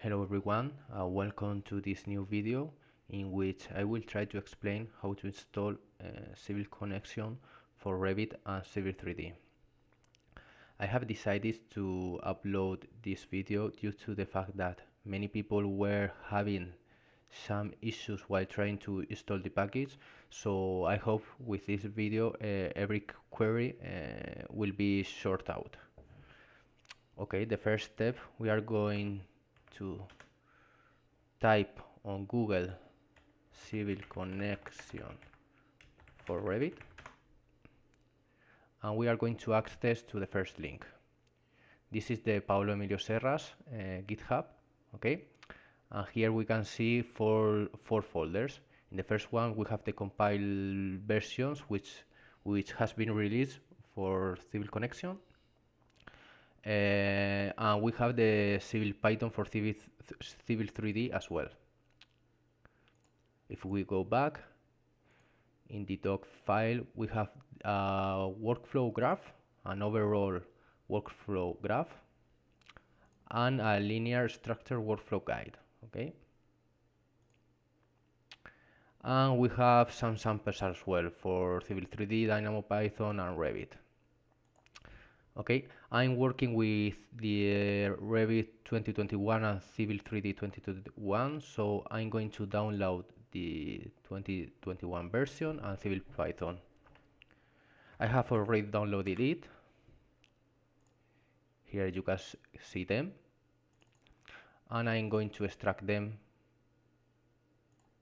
Hello everyone, welcome to this new video in which I will try to explain how to install CivilConnection for Revit and Civil 3D. I have decided to upload this video due to the fact that many people were having some issues while trying to install the package, so I hope with this video every query will be sorted out. Okay, the first step, we are going to type on Google CivilConnection for Revit, and we are going to access to the first link. This is the Paulo Emilio Serra's GitHub, okay? And here we can see four folders. In the first one we have the compiled versions which has been released for CivilConnection. And we have the Civil Python for Civil 3D as well. If we go back in the doc file, we have a workflow graph, an overall workflow graph, and a linear structure workflow guide. Okay, and we have some samples as well for Civil 3D, Dynamo, Python, and Revit. Okay, I'm working with the Revit 2021 and Civil 3D 2021, so I'm going to download the 2021 version and Civil Python. I have already downloaded it. Here you can see them, and I'm going to extract them.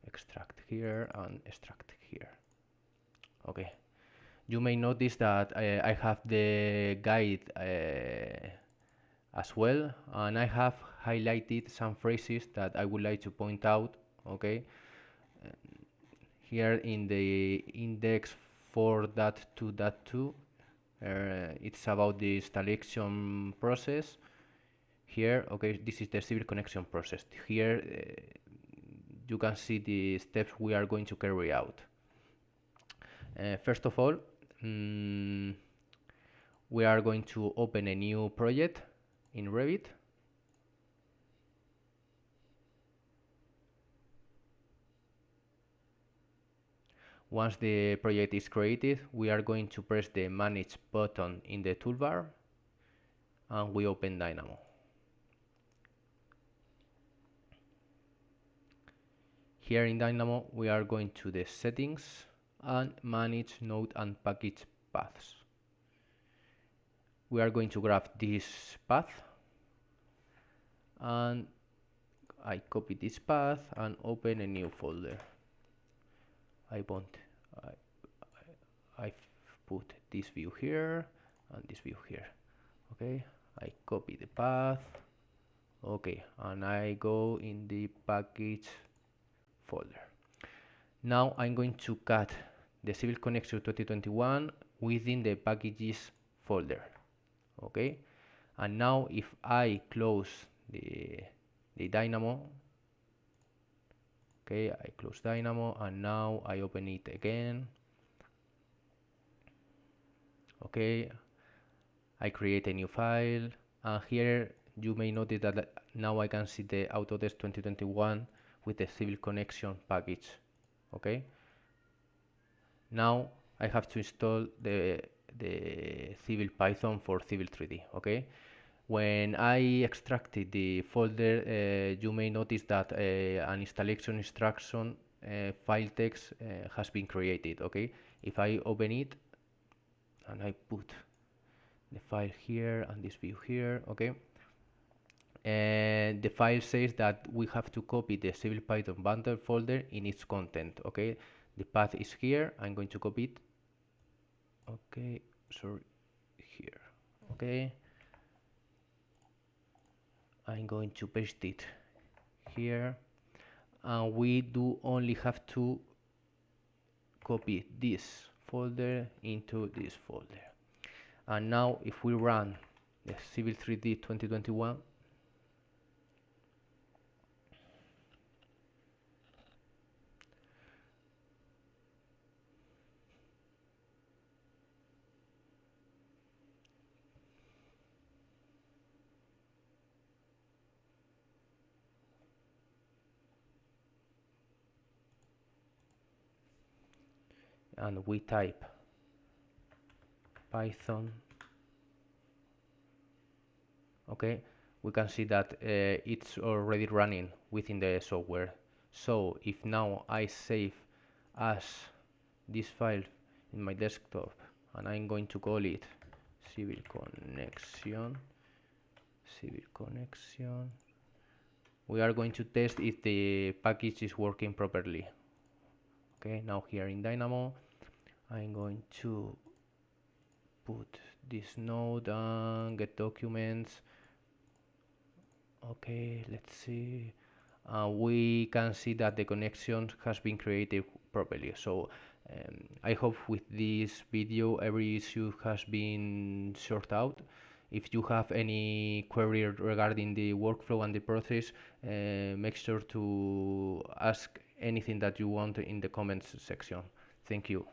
Extract here and extract here. Okay. You may notice that I have the guide as well, and I have highlighted some phrases that I would like to point out. Okay, here in the index 4.2.2, it's about the installation process. Here, okay, this is the CivilConnection process. Here you can see the steps we are going to carry out. First of all, we are going to open a new project in Revit. Once the project is created, we are going to press the Manage button in the toolbar, and we open Dynamo. Here in Dynamo, we are going to the settings and manage node and package paths. We are going to grab this path, and I copy this path and open a new folder. I put this view here and this view here. Okay, I copy the path. Okay, and I go in the package folder. Now I'm going to cut the CivilConnection 2021 within the packages folder. Okay, and now if I close the Dynamo, okay, I close Dynamo, and now I open it again. Okay, I create a new file, and here you may notice that now I can see the Autodesk 2021 with the CivilConnection package. Okay, now I have to install the Civil Python for Civil 3D. Okay, when I extracted the folder, you may notice that an installation instruction file text has been created. Okay, if I open it and I put the file here and this view here, okay, and the file says that we have to copy the Civil Python bundle folder in its content. Okay, the path is here. I'm going to copy it. Okay, sorry, here. Okay, I'm going to paste it here, and we do only have to copy this folder into this folder. And now if we run the Civil 3D 2021, and we type Python, okay, we can see that it's already running within the software. So if now I save as this file in my desktop and I'm going to call it CivilConnection, we are going to test if the package is working properly. Okay, now here in Dynamo I'm going to put this node and get documents. Okay, let's see. We can see that the connection has been created properly. So I hope with this video every issue has been sorted out. If you have any query regarding the workflow and the process, make sure to ask anything that you want in the comments section. Thank you.